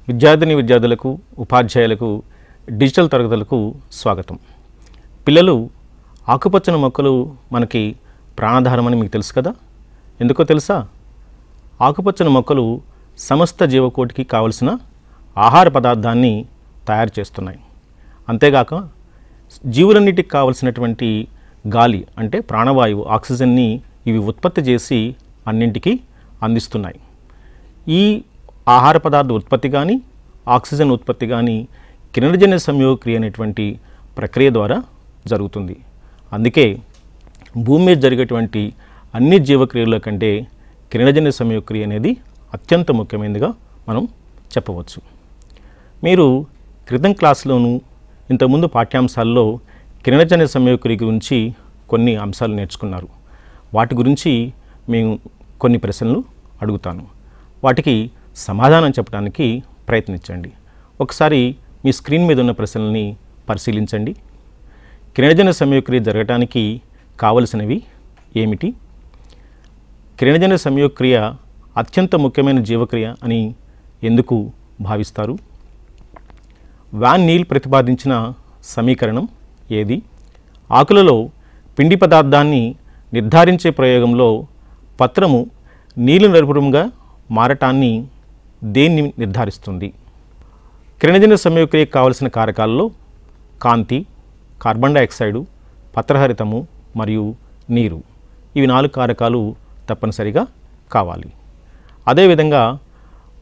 విద్యార్థులకు ఉపాధ్యాయులకు డిజిటల్ తరగతులకు స్వాగతం. పిల్లలు, ఆకుపచ్చని మొక్కలు మనకి ప్రాణాధారమని మీకు తెలుసు కదా. ఎందుకో తెలుసా? ఆకుపచ్చని మొక్కలు సమస్త జీవకోటికి కావలసిన ఆహార పదార్థాన్ని తయారు చేస్తున్నాయి. అంతేగాక జీవులన్నిటికి కావలసినటువంటి గాలి అంటే ప్రాణవాయువు ఆక్సిజన్ని ఇవి ఉత్పత్తి చేసి అన్నింటికి అందిస్తున్నాయి. ఈ ఆహార పదార్థ ఉత్పత్తి కానీ ఆక్సిజన్ ఉత్పత్తి కానీ కిరణజన్య సంయోగక్రియ అనేటువంటి ప్రక్రియ ద్వారా జరుగుతుంది. అందుకే భూమి మీద జరిగేటువంటి అన్ని జీవక్రియల కంటే కిరణజన్య సంయోగక్రియ అనేది అత్యంత ముఖ్యమైనదిగా మనం చెప్పవచ్చు. మీరు క్రితం క్లాసులోనూ ఇంతకుముందు పాఠ్యాంశాల్లో కిరణజన్య సంయోగక్రియ గురించి కొన్ని అంశాలు నేర్చుకున్నారు. వాటి గురించి మేము కొన్ని ప్రశ్నలు అడుగుతాను. వాటికి సమాధానం చెప్పడానికి ప్రయత్నించండి. ఒకసారి మీ స్క్రీన్ మీద ఉన్న ప్రశ్నల్ని పరిశీలించండి. కిరణజన్య సంయోగక్రియ జరగడానికి కావలసినవి ఏమిటి? కిరణజన్య సంయోగక్రియ అత్యంత ముఖ్యమైన జీవక్రియ అని ఎందుకు భావిస్తారు? వాన్ నీల్ ప్రతిపాదించిన సమీకరణం ఏది? ఆకులలో పిండి పదార్థాన్ని నిర్ధారించే ప్రయోగంలో పత్రము నీలి నలుపురంగా మారటాన్ని దేన్ని నిర్ధారిస్తుంది? కిరణజన్య సంయోగక్రియకు కావలసిన కారకాలలో కాంతి, కార్బన్ డైఆక్సైడు, పత్రహరితము మరియు నీరు, ఇవి 4 కారకాలు తప్పనిసరిగా కావాలి. అదేవిధంగా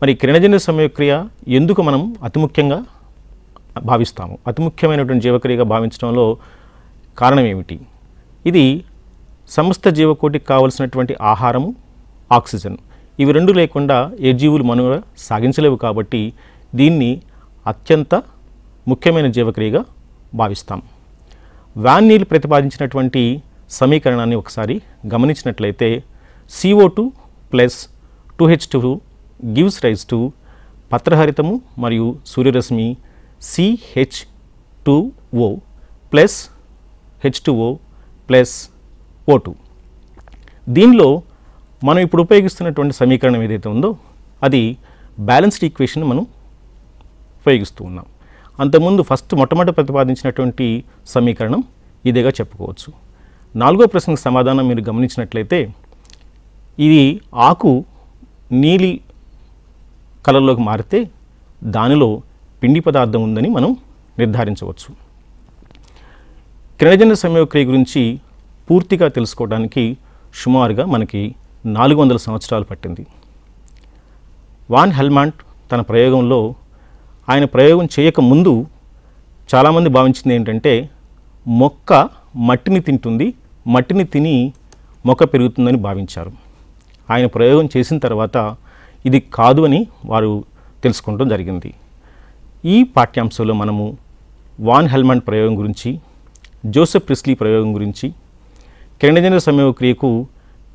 మరి కిరణజన్య సంయోగక్రియ ఎందుకు మనం అతి ముఖ్యంగా భావిస్తాము? అతి ముఖ్యమైనటువంటి జీవక్రియగా భావించడంలో కారణం ఏమిటి? ఇది సమస్త జీవకోటికి కావలసినటువంటి ఆహారము, ఆక్సిజన్, ఇవి రెండు లేకుండా ఏ జీవులు మనుగడ సాగించలేవు. కాబట్టి దీన్ని అత్యంత ముఖ్యమైన జీవక్రియగా భావిస్తాం. వాన్ నీల్ ప్రతిపాదించినటువంటి సమీకరణాన్ని ఒకసారి గమనించినట్లయితే CO2 plus 2H2 gives rise to పత్రహరితము మరియు సూర్యరశ్మి CH2O plus H2O plus O2. దీనిలో మనం ఇప్పుడు ఉపయోగిస్తున్నటువంటి సమీకరణం ఏదైతే ఉందో అది బ్యాలెన్స్డ్ ఈక్వేషన్ మనం ఉపయోగిస్తూ ఉన్నాం. అంతకుముందు మొట్టమొదట ప్రతిపాదించినటువంటి సమీకరణం ఇదేగా చెప్పుకోవచ్చు. 4వ ప్రశ్నకు సమాధానం మీరు గమనించినట్లయితే ఇది ఆకు నీలి కలర్లోకి మారితే దానిలో పిండి పదార్థం ఉందని మనం నిర్ధారించవచ్చు. కిరణజన్య సంయోగక్రియ గురించి పూర్తిగా తెలుసుకోవడానికి సుమారుగా మనకి 400 సంవత్సరాలు పట్టింది. వాన్ హెల్మాంట్ తన ప్రయోగంలో ఆయన ప్రయోగం చేయకముందు చాలామంది భావించింది ఏంటంటే మొక్క మట్టిని తింటుంది, మట్టిని తిని మొక్క పెరుగుతుందని భావించారు. ఆయన ప్రయోగం చేసిన తర్వాత ఇది కాదు అని వారు తెలుసుకోవడం జరిగింది. ఈ పాఠ్యాంశంలో మనము వాన్ హెల్మాంట్ ప్రయోగం గురించి, జోసెఫ్ ప్రిస్లీ ప్రయోగం గురించి, కిరణజన్య సంయోగక్రియకు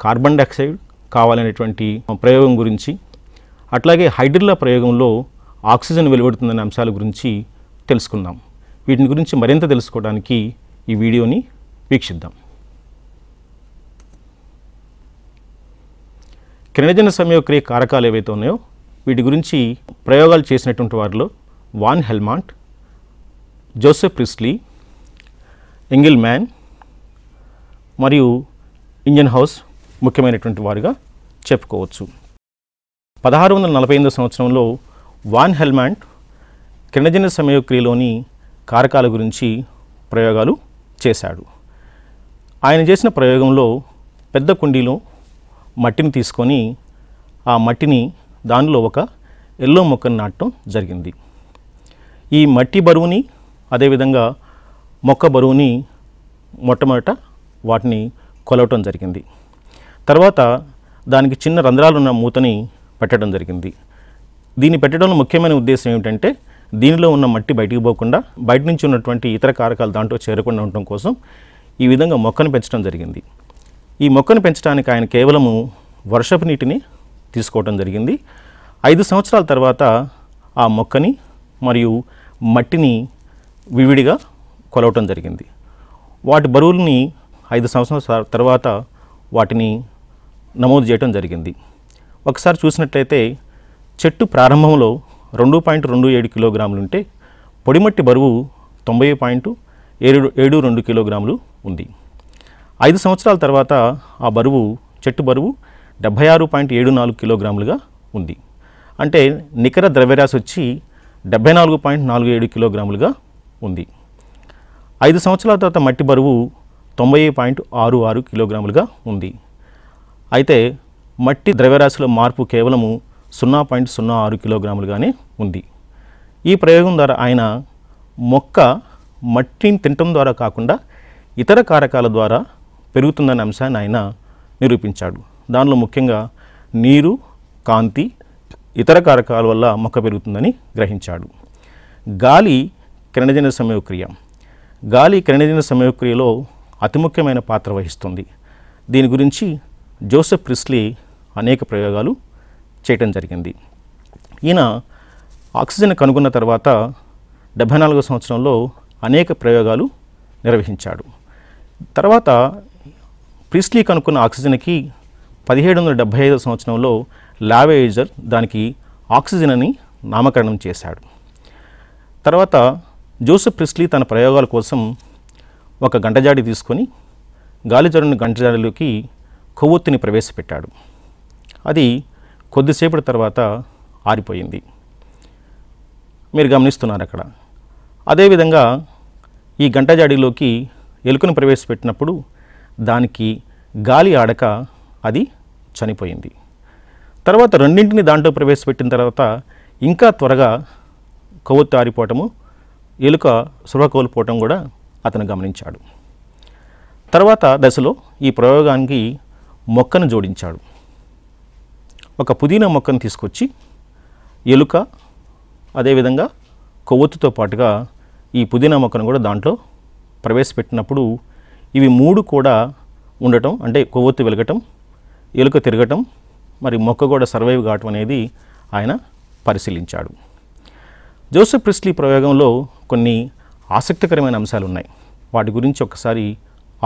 కార్బన్ డైఆక్సైడ్ కావాలనేటువంటి ప్రయోగం గురించి, అట్లాగే హైడ్రిల్లా ప్రయోగంలో ఆక్సిజన్ వెలువడుతుందనే అంశాల గురించి తెలుసుకుందాం. వీటిని గురించి మరింత తెలుసుకోవడానికి ఈ వీడియోని వీక్షిద్దాం. కిరణజన్య సంయోగక్రియ కారకాలు ఏవైతే ఉన్నాయో వీటి గురించి ప్రయోగాలు చేసినటువంటి వారిలో వాన్ హెల్మాంట్, జోసెఫ్ ప్రిస్లీ, ఎంగిల్మ్యాన్ మరియు ఇంజన్హౌస్ ముఖ్యమైనటువంటి వారుగా చెప్పుకోవచ్చు. 1648 సంవత్సరంలో వాన్ హెల్మాంట్ కిరణజన్య సంయోగక్రియలోని కారకాల గురించి ప్రయోగాలు చేశాడు. ఆయన చేసిన ప్రయోగంలో పెద్ద కుండీలో మట్టిని తీసుకొని ఆ మట్టిని దానిలో ఒక ఎల్లో మొక్కను నాటడం జరిగింది. ఈ మట్టి బరువుని అదేవిధంగా మొక్క బరువుని మొట్టమొదట వాటిని కొలవటం జరిగింది. తర్వాత దానికి చిన్న రంధ్రాలున్న మూతని పెట్టడం జరిగింది. దీన్ని పెట్టడంలో ముఖ్యమైన ఉద్దేశం ఏమిటంటే దీనిలో ఉన్న మట్టి బయటికి పోకుండా బయట నుంచి ఉన్నటువంటి ఇతర కారకాలు దాంట్లో చేరకుండా ఉండటం కోసం ఈ విధంగా మొక్కను పెంచడం జరిగింది. ఈ మొక్కను పెంచడానికి ఆయన కేవలము వర్షపు నీటిని తీసుకోవటం జరిగింది. 5 సంవత్సరాల తర్వాత ఆ మొక్కని మరియు మట్టిని విడివిడిగా కొలవటం జరిగింది. వాటి బరువుల్ని 5 సంవత్సరాల తర్వాత వాటిని నమోదు చేయటం జరిగింది. ఒకసారి చూసినట్లయితే చెట్టు ప్రారంభంలో 2.27 కిలోగ్రాములు ఉంటే పొడిమట్టి బరువు 90.72 కిలోగ్రాములు ఉంది. 5 సంవత్సరాల తర్వాత ఆ బరువు చెట్టు బరువు 76.74 కిలోగ్రాములుగా ఉంది. అంటే నికర ద్రవ్యరాశి వచ్చి 74.47 కిలోగ్రాములుగా ఉంది. 5 సంవత్సరాల తర్వాత మట్టి బరువు 90.66 కిలోగ్రాములుగా ఉంది. అయితే మట్టి ద్రవ్యరాశిలో మార్పు కేవలము 0.06 కిలోగ్రాములుగానే ఉంది. ఈ ప్రయోగం ద్వారా ఆయన మొక్క మట్టిని తినటం ద్వారా కాకుండా ఇతర కారకాల ద్వారా పెరుగుతుందనే అంశాన్ని ఆయన నిరూపించాడు. దానిలో ముఖ్యంగా నీరు, కాంతి, ఇతర కారకాల వల్ల మొక్క పెరుగుతుందని గ్రహించాడు. గాలి కిరణజన్య సంయోగక్రియ. గాలి కిరణజన్య సంయోగక్రియలో అతి ముఖ్యమైన పాత్ర వహిస్తుంది. దీని గురించి జోసెఫ్ ప్రిస్లీ అనేక ప్రయోగాలు చేయటం జరిగింది. ఈయన ఆక్సిజన్ కనుగొన్న తర్వాత 74వ సంవత్సరంలో అనేక ప్రయోగాలు నిర్వహించాడు. తర్వాత ప్రిస్లీ కనుక్కున్న ఆక్సిజన్కి 1775వ సంవత్సరంలో లావేజర్ దానికి ఆక్సిజన్ అని నామకరణం చేశాడు. తర్వాత జోసెఫ్ ప్రిస్లీ తన ప్రయోగాల కోసం ఒక గంటజాడి తీసుకొని గాలిజరుని గంటజాడిలోకి కొవ్వొత్తిని ప్రవేశపెట్టాడు. అది కొద్దిసేపటి తర్వాత ఆరిపోయింది. మీరు గమనిస్తున్నారు అక్కడ. అదేవిధంగా ఈ గంటజాడిలోకి ఎలుకను ప్రవేశపెట్టినప్పుడు దానికి గాలి ఆడక అది చనిపోయింది. తర్వాత రెండింటిని దాంట్లో ప్రవేశపెట్టిన తర్వాత ఇంకా త్వరగా కొవ్వొత్తి ఆరిపోవటము, ఎలుక స్పృహ కోల్పోవటం కూడా అతను గమనించాడు. తర్వాత దశలో ఈ ప్రయోగానికి మొక్కను జోడించాడు. ఒక పుదీనా మొక్కను తీసుకొచ్చి ఎలుక అదేవిధంగా కొవ్వొత్తితో పాటుగా ఈ పుదీనా మొక్కను కూడా దాంట్లో ప్రవేశపెట్టినప్పుడు ఇవి మూడు కూడా ఉండటం, అంటే కొవ్వొత్తి వెలగటం, ఎలుక తిరగటం, మరి మొక్క కూడా సర్వైవ్ కావటం అనేది ఆయన పరిశీలించాడు. జోసెఫ్ ప్రిస్లీ ప్రయోగంలో కొన్ని ఆసక్తికరమైన అంశాలు ఉన్నాయి. వాటి గురించి ఒకసారి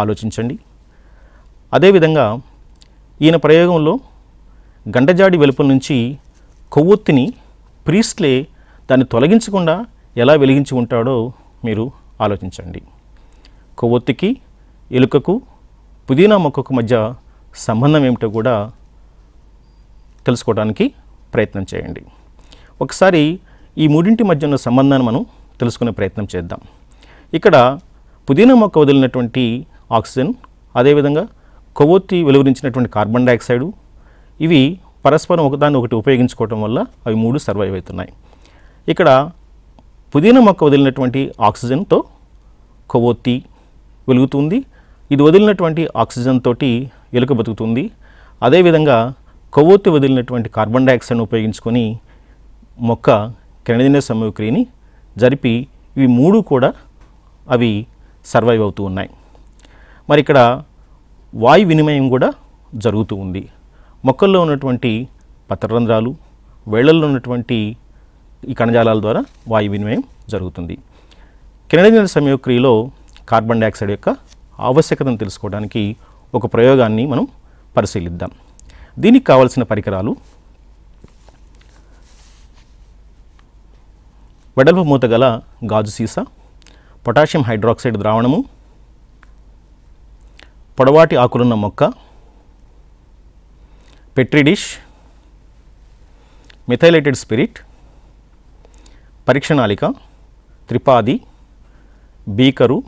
ఆలోచించండి. అదేవిధంగా ఈయన ప్రయోగంలో గంటజాడి వెలుపల నుంచి కొవ్వొత్తిని ప్రిస్లీ దాన్ని తొలగించకుండా ఎలా వెలిగించి ఉంటాడో మీరు ఆలోచించండి. కొవ్వొత్తికి, ఎలుకకు, పుదీనా మొక్కకు మధ్య సంబంధం ఏమిటో కూడా తెలుసుకోవడానికి ప్రయత్నం చేయండి. ఒకసారి ఈ మూడింటి మధ్య ఉన్న సంబంధాన్ని మనం తెలుసుకునే ప్రయత్నం చేద్దాం. ఇక్కడ పుదీనా మొక్క వదిలినటువంటి ఆక్సిజన్, అదేవిధంగా కొవ్వొత్తి వెలువరించినటువంటి కార్బన్ డైఆక్సైడు, ఇవి పరస్పరం ఒకదాన్ని ఒకటి ఉపయోగించుకోవటం వల్ల అవి మూడు సర్వైవ్ అవుతున్నాయి. ఇక్కడ పుదీనా మొక్క వదిలినటువంటి ఆక్సిజన్తో కొవ్వొత్తి వెలుగుతుంది. ఇది వదిలినటువంటి ఆక్సిజన్ తోటి ఎలుక బతుకుతుంది. అదేవిధంగా కొవ్వొత్తి వదిలినటువంటి కార్బన్ డైఆక్సైడ్ను ఉపయోగించుకొని మొక్క కిరణజన్య సంయోగక్రియని జరిపి ఇవి మూడు కూడా అవి సర్వైవ్ అవుతూ ఉన్నాయి. మరి ఇక్కడ వాయు వినిమయం కూడా జరుగుతూ ఉంది. మొక్కల్లో ఉన్నటువంటి పత్రరంధ్రాలు, వేళ్లల్లో ఉన్నటువంటి ఈ కణజాలాల ద్వారా వాయు వినిమయం జరుగుతుంది. కిరణజన్య సంయోగక్రియలో కార్బన్ డైఆక్సైడ్ యొక్క ఆవశ్యకతను తెలుసుకోవడానికి ఒక ప్రయోగాన్ని మనం పరిశీలిద్దాం. దీనికి కావలసిన పరికరాలు: వెడల్పు మూత గల గాజు సీసా, పొటాషియం హైడ్రాక్సైడ్ ద్రావణము, పొడవాటి ఆకులున్న మొక్క, పెట్రీ డిష్, మిథైలేటెడ్ స్పిరిట్, పరీక్షణాళిక, త్రిపాది, బీకరు,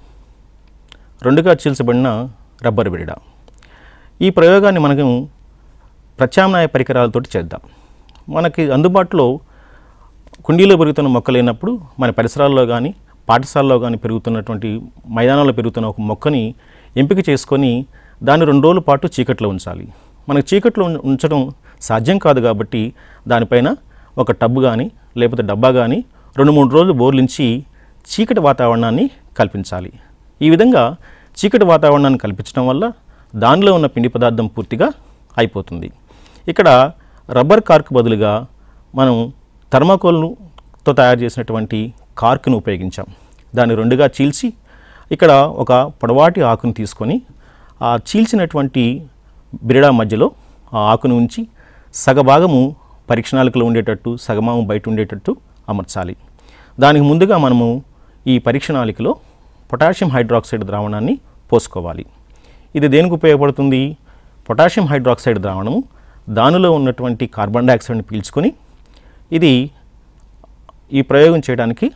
రెండుగా చీల్చబడిన రబ్బరు బిరడ. ఈ ప్రయోగాన్ని మనకు ప్రత్యామ్నాయ పరికరాలతోటి చేద్దాం. మనకి అందుబాటులో కుండీలో పెరుగుతున్న మొక్క లేనప్పుడు మన పరిసరాల్లో కానీ పాఠశాలలో కానీ పెరుగుతున్నటువంటి మైదానంలో పెరుగుతున్న ఒక మొక్కని ఎంపిక చేసుకొని దాన్ని 2 రోజుల పాటు చీకట్లో ఉంచాలి. మనకు చీకట్లో ఉంచడం సాధ్యం కాదు కాబట్టి దానిపైన ఒక టబ్ కానీ లేకపోతే డబ్బా కానీ 2-3 రోజులు బోర్లించి చీకటి వాతావరణాన్ని కల్పించాలి. ఈ విధంగా చీకటి వాతావరణాన్ని కల్పించడం వల్ల దానిలో ఉన్న పిండి పదార్థం పూర్తిగా అయిపోతుంది. ఇక్కడ రబ్బర్ కార్క్ బదులుగా మనం థర్మాకోల్తో తయారు చేసినటువంటి కార్క్ను ఉపయోగించాం. దాన్ని 2గా చీల్చి ఇక్కడ ఒక పొడవాటి ఆకును తీసుకొని ఆ చీల్చినటువంటి బిరడా మధ్యలో ఆ ఆకును ఉంచి సగభాగము పరీక్షణాళికలో ఉండేటట్టు, సగభాగం బయట ఉండేటట్టు అమర్చాలి. దానికి ముందుగా మనము ఈ పరీక్ష నాళికలో పొటాషియం హైడ్రాక్సైడ్ ద్రావణాన్ని పోసుకోవాలి. ఇది దేనికి ఉపయోగపడుతుంది? పొటాషియం హైడ్రాక్సైడ్ ద్రావణము దానిలో ఉన్నటువంటి కార్బన్ డయాక్సైడ్ని పీల్చుకొని ఇది ఈ ప్రయోగం చేయడానికి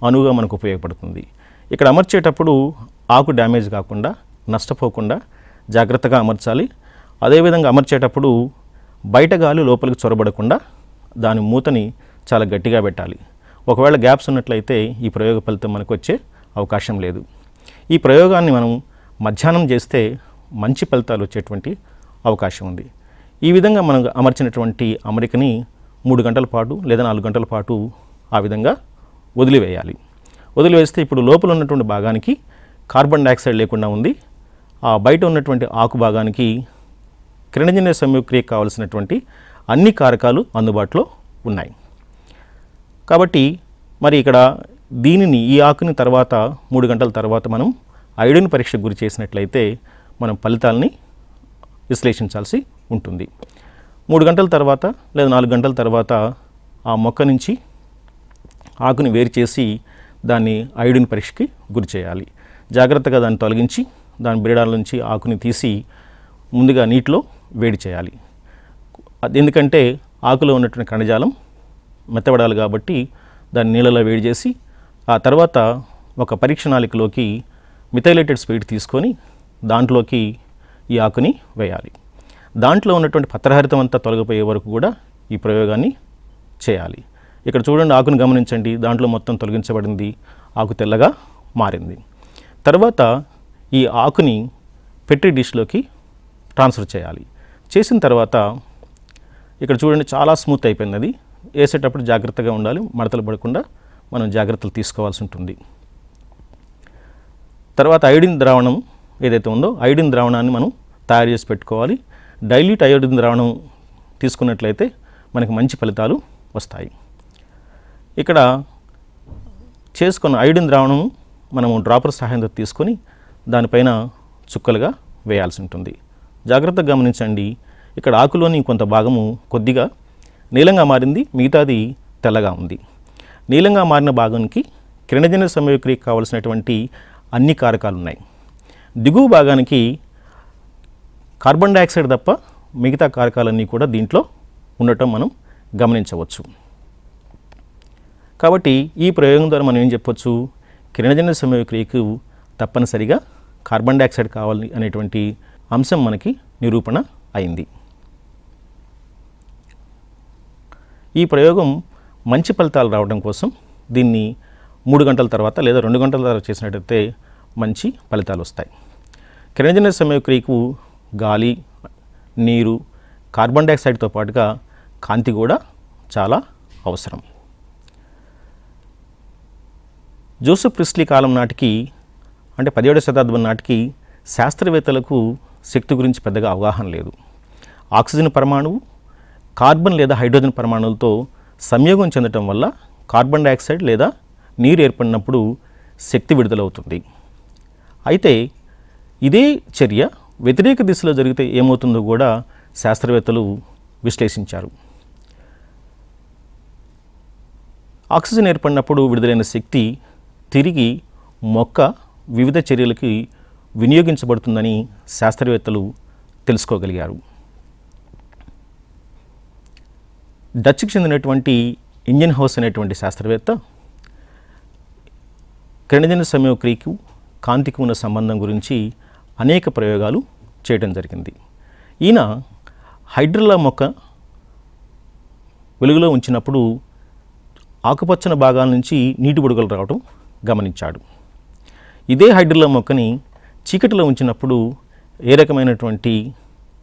అనువుగా మనకు ఉపయోగపడుతుంది. ఇక్కడ అమర్చేటప్పుడు ఆకు డ్యామేజ్ కాకుండా, నష్టపోకుండా జాగ్రత్తగా అమర్చాలి. అదేవిధంగా అమర్చేటప్పుడు బయట గాలి లోపలికి చొరబడకుండా దాని మూతని చాలా గట్టిగా పెట్టాలి. ఒకవేళ గ్యాప్స్ ఉన్నట్లయితే ఈ ప్రయోగ ఫలితం మనకు వచ్చే అవకాశం లేదు. ఈ ప్రయోగాన్ని మనం మధ్యాహ్నం చేస్తే మంచి ఫలితాలు వచ్చేటువంటి అవకాశం ఉంది. ఈ విధంగా మనం అమర్చినటువంటి అమరికని 3 గంటల పాటు లేదా 4 గంటల పాటు ఆ విధంగా వదిలివేయాలి. వదిలివేస్తే ఇప్పుడు లోపల ఉన్నటువంటి భాగానికి కార్బన్ డయాక్సైడ్ లేకుండా ఉంది. ఆ బయట ఉన్నటువంటి ఆకు భాగానికి కిరణజన్య సంయోగక్రియకు కావలసినటువంటి అన్ని కారకాలు అందుబాటులో ఉన్నాయి. కాబట్టి మరి ఇక్కడ దీనిని ఈ ఆకుని తర్వాత 3 గంటల తర్వాత మనం అయోడిన్ పరీక్షకు గురి చేసినట్లయితే మనం ఫలితాలని విశ్లేషించాల్సి ఉంటుంది. 3 గంటల తర్వాత లేదా 4 గంటల తర్వాత ఆ మొక్క నుంచి ఆకుని వేరు చేసి దాన్ని అయోడిన్ పరీక్షకి గురి చేయాలి. జాగ్రత్తగా దాన్ని తొలగించి దాని బిరడాల నుంచి ఆకుని తీసి ముందుగా నీటిలో వేడి చేయాలి. ఎందుకంటే ఆకులో ఉన్నటువంటి కణజాలం మెత్తబడాలి కాబట్టి దాన్ని నీళ్ళలో వేడి చేసి ఆ తర్వాత ఒక పరీక్ష నాళికలోకి మిథైలేటెడ్ స్పిరిట్ తీసుకొని దాంట్లోకి ఈ ఆకుని వేయాలి. దాంట్లో ఉన్నటువంటి పత్రహరితం అంతా తొలగిపోయే వరకు కూడా ఈ ప్రయోగాన్ని చేయాలి. ఇక్కడ చూడండి, ఆకుని గమనించండి, దాంట్లో మొత్తం తొలగించబడింది, ఆకు తెల్లగా మారింది. తర్వాత ఈ ఆకుని పెట్రీ డిష్లోకి ట్రాన్స్ఫర్ చేయాలి. చేసిన తర్వాత ఇక్కడ చూడండి చాలా స్మూత్ అయిపోయింది. అది వేసేటప్పుడు జాగ్రత్తగా ఉండాలి, మడతలు పడకుండా మనం జాగ్రత్తలు తీసుకోవాల్సి ఉంటుంది. తర్వాత అయోడిన్ ద్రావణం ఏదైతే ఉందో అయోడిన్ ద్రావణాన్ని మనం తయారు చేసి పెట్టుకోవాలి. డైల్యూట్ అయోడిన్ ద్రావణం తీసుకున్నట్లయితే మనకి మంచి ఫలితాలు వస్తాయి. ఇక్కడ చేసుకున్న అయోడిన్ ద్రావణం మనము డ్రాపర్ సహాయంతో తీసుకొని దానిపైన చుక్కలుగా వేయాల్సి ఉంటుంది. జాగ్రత్తగా గమనించండి, ఇక్కడ ఆకులోని కొంత భాగము కొద్దిగా నీలంగా మారింది, మిగతాది తెల్లగా ఉంది. నీలంగా మారిన భాగానికి కిరణజన్య సంయోగక్రియకు కావలసినటువంటి అన్ని కారకాలు ఉన్నాయి. దిగువ భాగానికి కార్బన్ డయాక్సైడ్ తప్ప మిగతా కారకాలన్నీ కూడా దీంట్లో ఉండటం మనం గమనించవచ్చు. కాబట్టి ఈ ప్రయోగం ద్వారా మనం ఏం చెప్పొచ్చు? కిరణజన్య సంయోగక్రియకు తప్పనిసరిగా కార్బన్ డయాక్సైడ్ కావాలి అనేటువంటి అంశం మనకి నిరూపణ అయింది. ఈ ప్రయోగం మంచి ఫలితాలు రావడం కోసం దీన్ని 3 గంటల తర్వాత లేదా 2 గంటల తర్వాత చేసినట్టయితే మంచి ఫలితాలు వస్తాయి. కిరణజన్య సంయోగక్రియకు గాలి, నీరు, కార్బన్ డయాక్సైడ్తో పాటుగా కాంతి కూడా చాలా అవసరం. జోసెఫ్ ప్రిస్లీ కాలం నాటికి అంటే 17వ శతాబ్దం నాటికి శాస్త్రవేత్తలకు శక్తి గురించి పెద్దగా అవగాహన లేదు. ఆక్సిజన్ పరమాణువు కార్బన్ లేదా హైడ్రోజన్ పరమాణువులతో సంయోగం చెందటం వల్ల కార్బన్ డయాక్సైడ్ లేదా నీరు ఏర్పడినప్పుడు శక్తి విడుదలవుతుంది. అయితే ఇదే చర్య వ్యతిరేక దిశలో జరిగితే ఏమవుతుందో కూడా శాస్త్రవేత్తలు విశ్లేషించారు. ఆక్సిజన్ ఏర్పడినప్పుడు విడుదలైన శక్తి తిరిగి మొక్క వివిధ చర్యలకి వినియోగించబడుతుందని శాస్త్రవేత్తలు తెలుసుకోగలిగారు. డచ్కి చెందినటువంటి ఇంజన్ హౌస్ అనేటువంటి శాస్త్రవేత్త కిరణజన్య సంయోగక్రియకు కాంతికి ఉన్న సంబంధం గురించి అనేక ప్రయోగాలు చేయడం జరిగింది. ఈయన హైడ్రిల్లా మొక్క వెలుగులో ఉంచినప్పుడు ఆకుపచ్చని భాగాల నుంచి నీటి బుడగలు రావడం గమనించాడు. ఇదే హైడ్రిల్లా మొక్కని చీకటిలో ఉంచినప్పుడు ఏ రకమైనటువంటి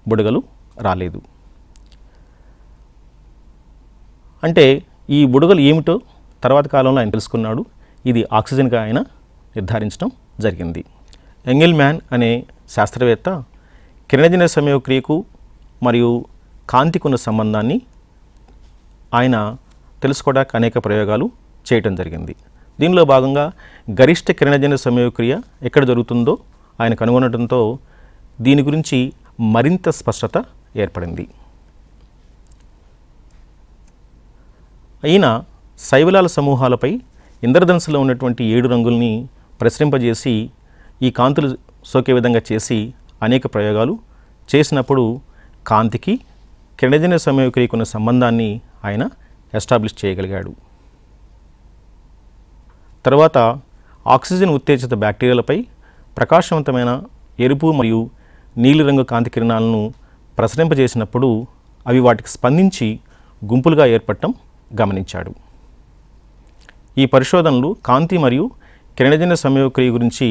బుడగలు రాలేదు. అంటే ఈ బుడగలు ఏమిటో తర్వాత కాలంలో ఆయన తెలుసుకున్నాడు. ఇది ఆక్సిజన్గా ఆయన నిర్ధారించడం జరిగింది. ఎంగెల్మ్యాన్ అనే శాస్త్రవేత్త కిరణజన్య సంయోగక్రియకు మరియు కాంతికి ఉన్న సంబంధాన్ని ఆయన తెలుసుకోవడానికి అనేక ప్రయోగాలు చేయటం జరిగింది. దీనిలో భాగంగా గరిష్ట కిరణజన్య సంయోగక్రియ ఎక్కడ జరుగుతుందో ఆయన కనుగొనడంతో దీని గురించి మరింత స్పష్టత ఏర్పడింది. అయినా శైవలాల సమూహాలపై ఇంద్రధనుస్సులో ఉన్నటువంటి 7 రంగుల్ని ప్రసరింపజేసి ఈ కాంతులు సోకే విధంగా చేసి అనేక ప్రయోగాలు చేసినప్పుడు కాంతికి కిరణజన్య సమయోక్రియకు ఉన్న సంబంధాన్ని ఆయన ఎస్టాబ్లిష్ చేయగలిగాడు. తర్వాత ఆక్సిజన్ ఉత్తేజిత బ్యాక్టీరియాలపై ప్రకాశవంతమైన ఎరుపు మరియు నీలిరంగు కాంతి కిరణాలను ప్రసరింపజేసినప్పుడు అవి వాటికి స్పందించి గుంపులుగా ఏర్పడటం గమనించాడు. ఈ పరిశోధనలు కాంతి మరియు కిరణజన్య సమయోక్రియ గురించి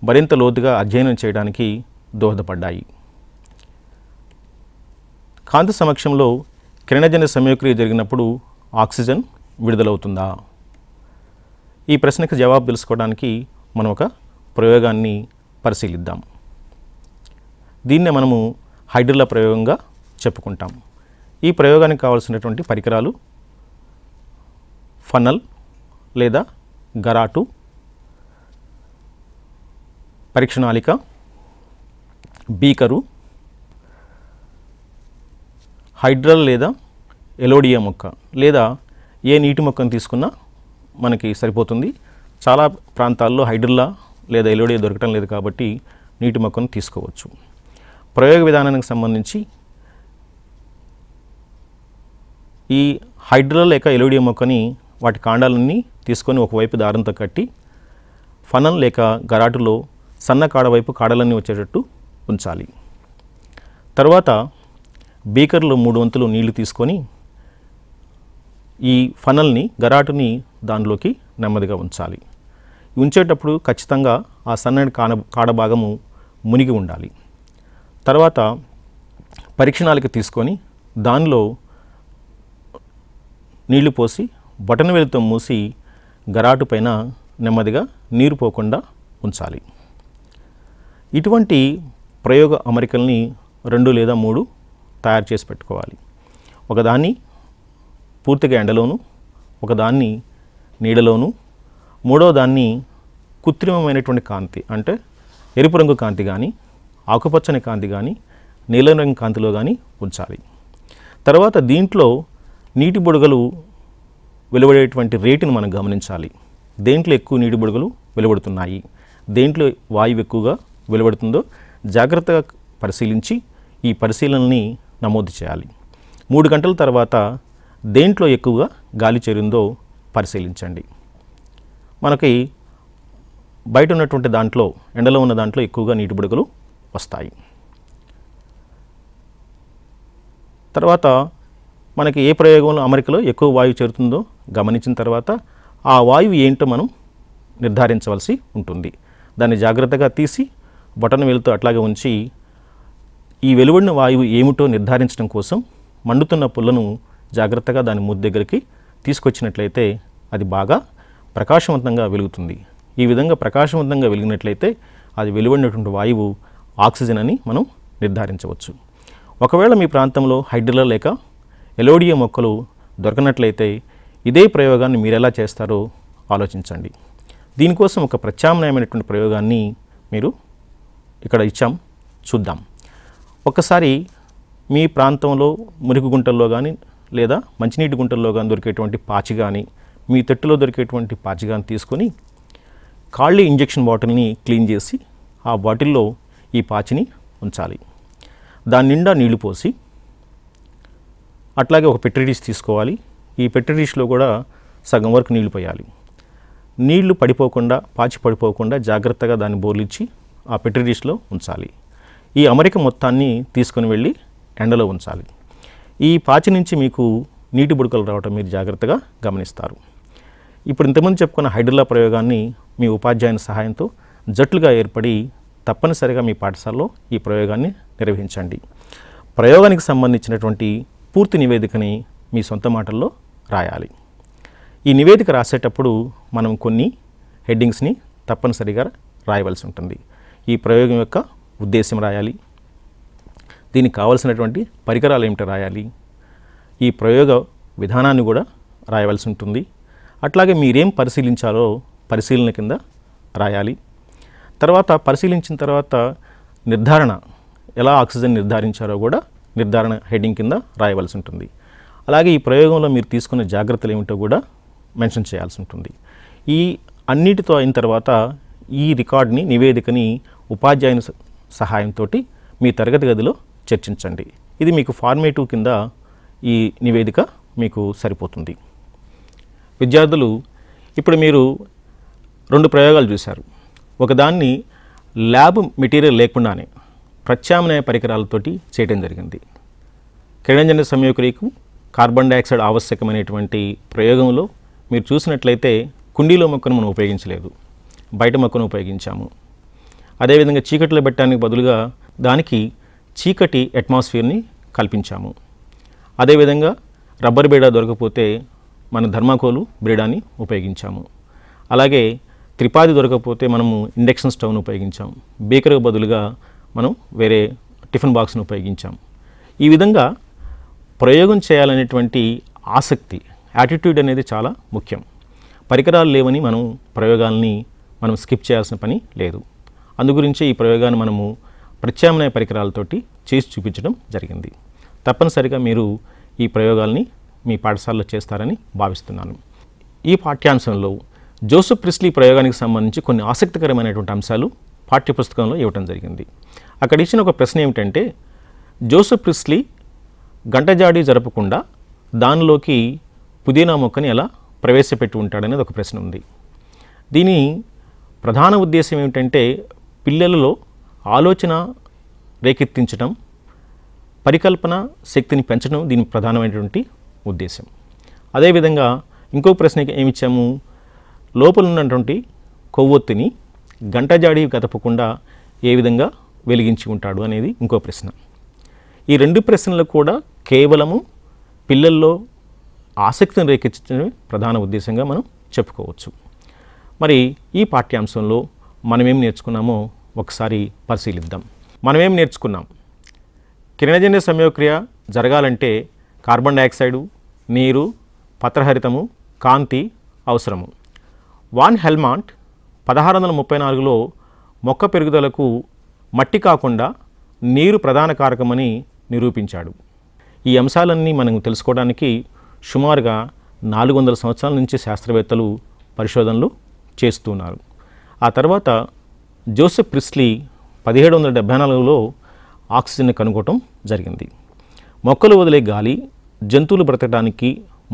మరింత లోతుగా అధ్యయనం చేయడానికి దోహదపడ్డాయి. కాంతి సమక్షంలో కిరణజన్య సమయోక్రియ జరిగినప్పుడు ఆక్సిజన్ విడుదలవుతుందా? ఈ ప్రశ్నకు జవాబు తెలుసుకోవడానికి మనం ఒక ప్రయోగాన్ని పరిశీలిద్దాం. దీన్నే మనము హైడ్రిల్లా ప్రయోగంగా చెప్పుకుంటాం. ఈ ప్రయోగానికి కావాల్సినటువంటి పరికరాలు ఫనల్ లేదా గరాటు, పరీక్షణాళిక, బీకరు, హైడ్రల్ లేదా ఎలోడియా మొక్క లేదా ఏ నీటి మొక్కను తీసుకున్నా మనకి సరిపోతుంది. చాలా ప్రాంతాల్లో హైడ్రిల్లా లేదా ఎలోడియా దొరకటం లేదు కాబట్టి నీటి మొక్కను తీసుకోవచ్చు. ప్రయోగ విధానానికి సంబంధించి ఈ హైడ్రిల్లా లేక ఎలోడియా మొక్కని వాటి కాండాలన్నీ తీసుకొని ఒకవైపు దారంతో కట్టి ఫనల్ లేక గరాటులో సన్న కాడ వైపు కాడలన్నీ వచ్చేటట్టు ఉంచాలి. తర్వాత బీకర్లో 3 వంతులు నీళ్లు తీసుకొని ఈ ఫనల్ని గరాటుని దానిలోకి నెమ్మదిగా ఉంచాలి. ఉంచేటప్పుడు ఖచ్చితంగా ఆ సన్నని కాడ భాగము మునిగి ఉండాలి. తర్వాత పరీక్షణాళిక తీసుకొని దానిలో నీళ్లు పోసి బొటనవేలుతో మూసి గరాటు పైన నెమ్మదిగా నీరు పోకుండా ఉంచాలి. ఇటువంటి ప్రయోగ అమరికల్ని 2 లేదా 3 తయారు చేసి పెట్టుకోవాలి. ఒకదాన్ని పూర్తిగా ఎండలోను, ఒకదాన్ని నీడలోను, మూడో దాన్ని కృత్రిమమైనటువంటి కాంతి అంటే ఎరుపు రంగు కాంతి కానీ, ఆకుపచ్చని కాంతి కానీ, నీలం రంగు కాంతిలో కానీ ఉంచాలి. తర్వాత దీంట్లో నీటి బుడగలు వెలువడేటువంటి రేటును మనం గమనించాలి. దేంట్లో ఎక్కువ నీటి బుడగలు వెలువడుతున్నాయి, దేంట్లో వాయువు ఎక్కువగా వెలువడుతుందో జాగ్రత్తగా పరిశీలించి ఈ పరిశీలనని నమోదు చేయాలి. 3 గంటల తర్వాత దేంట్లో ఎక్కువగా గాలి చేరిందో పరిశీలించండి. మనకి బయట ఉన్నటువంటి దాంట్లో, ఎండలో ఉన్న దాంట్లో ఎక్కువగా నీటి బుడగలు వస్తాయి. తర్వాత మనకి ఏ ప్రయోగంలో అమరికలో ఎక్కువ వాయువు చేరుతుందో గమనించిన తర్వాత ఆ వాయువు ఏంటో మనం నిర్ధారించవలసి ఉంటుంది. దాన్ని జాగ్రత్తగా తీసి బొటన వేలుతో అట్లాగే ఉంచి ఈ వెలువడిన వాయువు ఏమిటో నిర్ధారించడం కోసం మండుతున్న పుల్లను జాగ్రత్తగా దాని మూతి దగ్గరికి తీసుకొచ్చినట్లయితే అది బాగా ప్రకాశవంతంగా వెలుగుతుంది. ఈ విధంగా ప్రకాశవంతంగా వెలిగినట్లయితే అది వెలువడినటువంటి వాయువు ఆక్సిజన్ అని మనం నిర్ధారించవచ్చు. ఒకవేళ మీ ప్రాంతంలో హైడ్రిల్లా లేక ఎలోడియా మొక్కలు దొరకనట్లయితే ఇదే ప్రయోగాన్ని మీరు ఎలా చేస్తారో ఆలోచించండి. దీనికోసం ఒక ప్రత్యామ్నాయమైనటువంటి ప్రయోగాన్ని మీరు ఇక్కడ ఇచ్చాం, చూద్దాం. ఒక్కసారి మీ ప్రాంతంలో మురికి గుంటల్లో కానీ లేదా మంచినీటి గుంటల్లో కానీ దొరికేటువంటి పాచి కానీ, మీ తొట్టులో దొరికేటువంటి పాచి కానీ తీసుకొని ఖాళీ ఇంజెక్షన్ బాటిల్ని క్లీన్ చేసి ఆ బాటిల్లో ఈ పాచిని ఉంచాలి. దాని నిండా నీళ్లు పోసి అట్లాగే ఒక పెట్రీ డిష్ తీసుకోవాలి. ఈ పెట్రీ డిష్లో కూడా సగం వరకు నీళ్లు పోయాలి. నీళ్లు పడిపోకుండా, పాచి పడిపోకుండా జాగ్రత్తగా దాన్ని బోర్లిచ్చి ఆ పెట్రీ డిష్లో ఉంచాలి. ఈ అమరిక మొత్తాన్ని తీసుకొని వెళ్ళి ఎండలో ఉంచాలి. ఈ పాచి నుంచి మీకు నీటి బుడకలు రావటం మీరు జాగ్రత్తగా గమనిస్తారు. ఇప్పుడు ఇంతకుముందు చెప్పుకున్న హైడ్రిల్లా ప్రయోగాన్ని మీ ఉపాధ్యాయుని సహాయంతో జట్లుగా ఏర్పడి తప్పనిసరిగా మీ పాఠశాలలో ఈ ప్రయోగాన్ని నిర్వహించండి. ప్రయోగానికి సంబంధించినటువంటి పూర్తి నివేదికని మీ సొంత మాటల్లో రాయాలి. ఈ నివేదిక రాసేటప్పుడు మనం కొన్ని హెడ్డింగ్స్ని తప్పనిసరిగా రాయవలసి ఉంటుంది. ఈ ప్రయోగం యొక్క ఉద్దేశం రాయాలి, దీనికి కావలసినటువంటి పరికరాలు ఏమిటో రాయాలి, ఈ ప్రయోగ విధానాన్ని కూడా రాయవలసి ఉంటుంది. అట్లాగే మీరేం పరిశీలించాలో పరిశీలన కింద రాయాలి. తర్వాత పరిశీలించిన తర్వాత నిర్ధారణ, ఎలా ఆక్సిజన్ నిర్ధారించారో కూడా నిర్ధారణ హెడ్డింగ్ కింద రాయవలసి ఉంటుంది. అలాగే ఈ ప్రయోగంలో మీరు తీసుకున్న జాగ్రత్తలు ఏమిటో కూడా మెన్షన్ చేయాల్సి ఉంటుంది. ఈ అన్నిటితో అయిన తర్వాత ఈ రికార్డ్ని, నివేదికని ఉపాధ్యాయుని సహాయంతో మీ తరగతి గదిలో చర్చించండి. ఇది మీకు ఫార్మేటివ్ కింద ఈ నివేదిక మీకు సరిపోతుంది. విద్యార్థులు, ఇప్పుడు మీరు 2 ప్రయోగాలు చూశారు. ఒకదాన్ని ల్యాబ్ మెటీరియల్ లేకుండానే ప్రత్యామ్నాయ పరికరాలతోటి చేయడం జరిగింది. కిరణజన్య సంయోగక్రియకు కార్బన్ డైఆక్సైడ్ ఆవశ్యకమైనటువంటి ప్రయోగంలో మీరు చూసినట్లయితే కుండీలో మొక్కను మనం ఉపయోగించలేదు, బయట మొక్కను ఉపయోగించాము. అదేవిధంగా చీకట్లో పెట్టడానికి బదులుగా దానికి చీకటి అట్మాస్ఫియర్ని కల్పించాము. అదేవిధంగా రబ్బర్ బీడా దొరకకపోతే మన ధర్మాకోలు బీడాని ఉపయోగించాము. అలాగే త్రిపాది దొరకకపోతే మనము ఇండక్షన్ స్టవ్ను ఉపయోగించాం. బేకర్కు బదులుగా మనం వేరే టిఫిన్ బాక్స్ను ఉపయోగించాం. ఈ విధంగా ప్రయోగం చేయాలనేటువంటి ఆసక్తి, యాటిట్యూడ్ అనేది చాలా ముఖ్యం. పరికరాలు లేవని మనం ప్రయోగాల్ని స్కిప్ చేయాల్సిన పని లేదు. అందుగురించి ఈ ప్రయోగాన్ని మనము ప్రత్యామ్నాయ పరికరాలతోటి చేసి చూపించడం జరిగింది. తప్పనిసరిగా మీరు ఈ ప్రయోగాల్ని మీ పాఠశాలలో చేస్తారని భావిస్తున్నాను. ఈ పాఠ్యాంశంలో జోసెఫ్ ప్రిస్లీ ప్రయోగానికి సంబంధించి కొన్ని ఆసక్తికరమైనటువంటి అంశాలు పాఠ్యపుస్తకంలో ఇవ్వటం జరిగింది. అక్కడ ఇచ్చిన ఒక ప్రశ్న ఏమిటంటే, జోసెఫ్ ప్రిస్లీ గంటజాడి జరపకుండా దానిలోకి పుదీనా మొక్కని ఎలా ప్రవేశపెట్టి ఉంటాడనేది ఒక ప్రశ్న ఉంది. దీని ప్రధాన ఉద్దేశం ఏమిటంటే, పిల్లలలో ఆలోచన రేకెత్తించడం, పరికల్పన శక్తిని పెంచడం దీని ప్రధానమైనటువంటి ఉద్దేశం. అదేవిధంగా ఇంకో ప్రశ్నకి ఏమిచ్చాము, లోపల ఉన్నటువంటి కొవ్వొత్తిని గంటజాడి కదపకుండా ఏ విధంగా వెలిగించి ఉంటాడు అనేది ఇంకో ప్రశ్న. ఈ 2 ప్రశ్నలు కూడా కేవలము పిల్లల్లో ఆసక్తిని రేకెత్తించడమే ప్రధాన ఉద్దేశంగా మనం చెప్పుకోవచ్చు. మరి ఈ పాఠ్యాంశంలో మనమేం నేర్చుకున్నామో ఒకసారి పరిశీలిద్దాం. మనమేం నేర్చుకున్నాం? కిరణజన్య సంయోగక్రియ జరగాలంటే కార్బన్ డైఆక్సైడు, నీరు, పత్రహరితము, కాంతి అవసరము. వాన్ హెల్మాంట్ 1634లో మొక్క పెరుగుదలకు మట్టి కాకుండా నీరు ప్రధాన కారకమని నిరూపించాడు. ఈ అంశాలన్నీ మనం తెలుసుకోవడానికి సుమారుగా 400 సంవత్సరాల నుంచి శాస్త్రవేత్తలు పరిశోధనలు చేస్తున్నారు. ఆ తర్వాత జోసెఫ్ ప్రిస్లీ 1774లో ఆక్సిజన్ని కనుగొనడం జరిగింది. మొక్కలు వదిలే గాలి జంతువులు బ్రతకడానికి,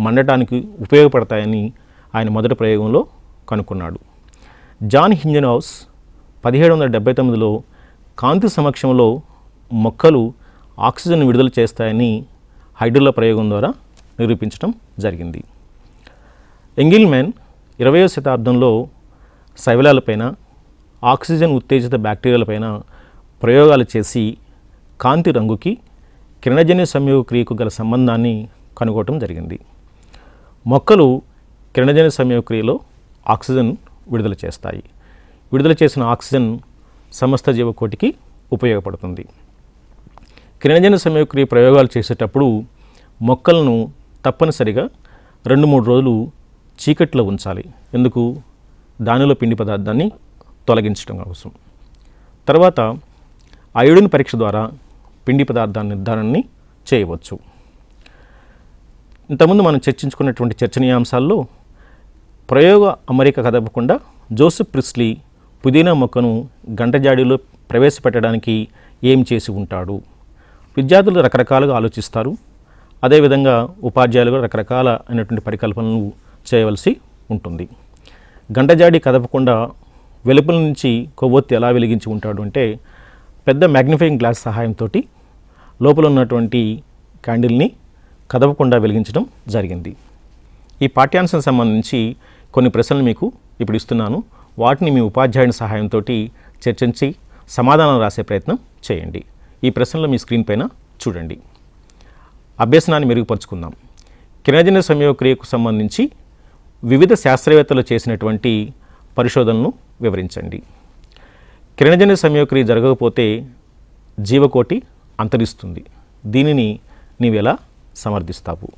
మండటానికి ఉపయోగపడతాయని ఆయన మొదటి ప్రయోగంలో కనుక్కున్నాడు. జాన్ హింజన్హౌస్ 1779లో కాంతి సమక్షంలో మొక్కలు ఆక్సిజన్ విడుదల చేస్తాయని హైడ్రోలా ప్రయోగం ద్వారా నిరూపించడం జరిగింది. ఎంగిల్మెన్ 20వ శతాబ్దంలో శైవలాలపైన, ఆక్సిజన్ ఉత్తేజిత బ్యాక్టీరియాలపైన ప్రయోగాలు చేసి కాంతి రంగుకి కిరణజన్య సంయోగక్రియకు గల సంబంధాన్ని కనుగొనడం జరిగింది. మొక్కలు కిరణజన్య సంయోగక్రియలో ఆక్సిజన్ విడుదల చేస్తాయి. విడుదల చేసిన ఆక్సిజన్ సమస్త జీవకోటికి ఉపయోగపడుతుంది. కిరణజన్య సంయోగక్రియ ప్రయోగాలు చేసేటప్పుడు మొక్కలను తప్పనిసరిగా 2-3 రోజులు చీకట్లో ఉంచాలి. ఎందుకు? దానిలో పిండి పదార్థాన్ని తొలగించడం కోసం. తర్వాత అయోడిన్ పరీక్ష ద్వారా పిండి పదార్థాన్ని నిర్ధారణని చేయవచ్చు. ఇంతకుముందు మనం చర్చించుకున్నటువంటి చర్చనీయాంశాల్లో ప్రయోగ అమరిక కదపకుండా జోసెఫ్ ప్రిస్లీ పుదీనా మొక్కను గంటజాడిలో ప్రవేశపెట్టడానికి ఏం చేసి ఉంటాడు? విద్యార్థులు రకరకాలుగా ఆలోచిస్తారు. అదేవిధంగా ఉపాధ్యాయులు రకరకాల అయినటువంటి పరికల్పనలు చేయవలసి ఉంటుంది. గంటజాడి కదపకుండా వెలుపల నుంచి కొవ్వొత్తి ఎలా వెలిగించి ఉంటాడు అంటే, పెద్ద మ్యాగ్నిఫైయింగ్ గ్లాస్ సహాయంతో లోపల ఉన్నటువంటి క్యాండిల్ని కదపకుండా వెలిగించడం జరిగింది. ఈ పాఠ్యాంశం సంబంధించి కొన్ని ప్రశ్నలు మీకు ఇప్పుడు ఇస్తున్నాను. వాటిని మీ ఉపాధ్యాయుని సహాయంతో చర్చించి సమాధానం రాసే ప్రయత్నం చేయండి. ఈ ప్రశ్నలు మీ స్క్రీన్ పైన చూడండి. అభ్యసనాన్ని మెరుగుపరుచుకుందాం. కిరణజన్య సంయోగక్రియకు సంబంధించి వివిధ శాస్త్రవేత్తలు చేసినటువంటి పరిశోధనలను వివరించండి. కిరణజన్య సంయోగక్రియ జరగకపోతే జీవకోటి అంతరిస్తుంది. దీనిని నీవెలా సమర్థిస్తావు?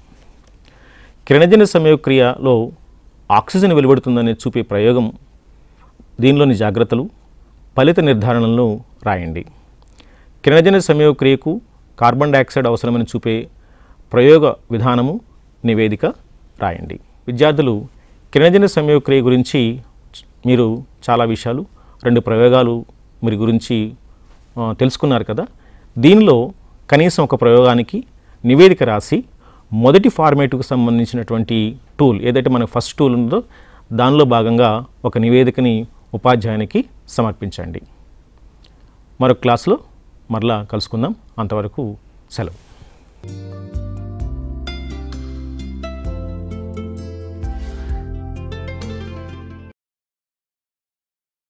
కిరణజన్య సంయోగక్రియలో ఆక్సిజన్ వెలువడుతుందని చూపే ప్రయోగం, దీనిలోని జాగ్రత్తలు, ఫలిత నిర్ధారణలను రాయండి. కిరణజన్య సంయోగక్రియకు కార్బన్ డైఆక్సైడ్ అవసరమని చూపే ప్రయోగ విధానము, నివేదిక రాయండి. విద్యార్థులు కిరణజన్య సంయోగక్రియ గురించి మీరు చాలా విషయాలు 2 ప్రయోగాలు మీరు గురించి తెలుసుకున్నారు కదా. దీనిలో కనీసం ఒక ప్రయోగానికి నివేదిక రాసి మొదటి ఫార్మేట్కు సంబంధించినటువంటి టూల్ ఏదైతే మన ఫస్ట్ టూల్ ఉందో దానిలో భాగంగా ఒక నివేదికని ఉపాధ్యాయునికి సమర్పించండి. మరొక క్లాస్లో మరలా కలుసుకుందాం. అంతవరకు సెలవు.